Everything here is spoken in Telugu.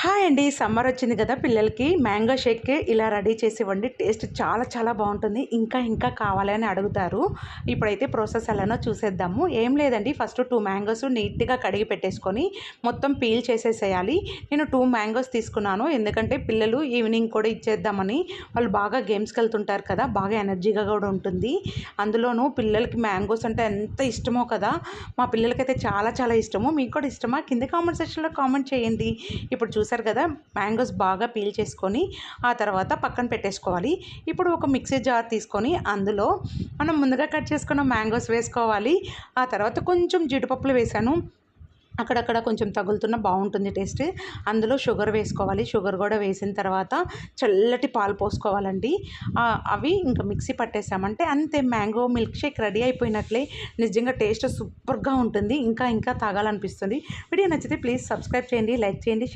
హాయ్ అండి. సమ్మర్ వచ్చింది కదా! పిల్లలకి మ్యాంగో షేక్ ఇలా రెడీ చేసి ఇవ్వండి. టేస్ట్ చాలా చాలా బావుంటుంది. ఇంకా కావాలని అడుగుతారు. ఇప్పుడైతే ప్రాసెస్ ఎలానో చూసేద్దాము. ఏం లేదండి, ఫస్ట్ 2 మ్యాంగోస్ నీట్‌గా కడిగి పెట్టేసుకొని మొత్తం పీల్ చేసేసేయాలి. నేను 2 మ్యాంగోస్ తీసుకున్నాను. ఎందుకంటే పిల్లలు ఈవినింగ్ కూడా ఇచ్చేద్దామని. వాళ్ళు బాగా గేమ్స్‌కెళ్తుంటారు కదా! బాగా ఎనర్జీగా కూడా ఉంటుంది. అందులోనూ పిల్లలకి మ్యాంగోస్ అంటే ఎంత ఇష్టమో కదా! మా పిల్లలకైతే చాలా చాలా ఇష్టము. మీకు కూడా ఇష్టమా? కింద కామెంట్ సెక్షన్‌లో కామెంట్ చేయండి. ఇప్పుడు చూసారు కదా, మ్యాంగోస్ బాగా పీల్ చేసుకొని ఆ తర్వాత పక్కన పెట్టేసుకోవాలి. ఇప్పుడు ఒక మిక్సీ జార్ తీసుకొని అందులో మనం ముందుగా కట్ చేసుకున్న మ్యాంగోస్ వేసుకోవాలి. ఆ తర్వాత కొంచెం జీడిపప్పులు వేసాను. అక్కడక్కడ కొంచెం తగులుతున్న బాగుంటుంది టేస్ట్. అందులో షుగర్ వేసుకోవాలి. షుగర్ కూడా వేసిన తర్వాత చల్లటి పాలు పోసుకోవాలండి. అవి ఇంకా మిక్సీ పట్టేసామంటే అంతే, మ్యాంగో మిల్క్ షేక్ రెడీ అయిపోయినట్లే. నిజంగా టేస్ట్ సూపర్గా ఉంటుంది. ఇంకా తాగాలనిపిస్తుంది. వీడియో నచ్చితే ప్లీజ్ సబ్స్క్రైబ్ చేయండి, లైక్ చేయండి, షేర్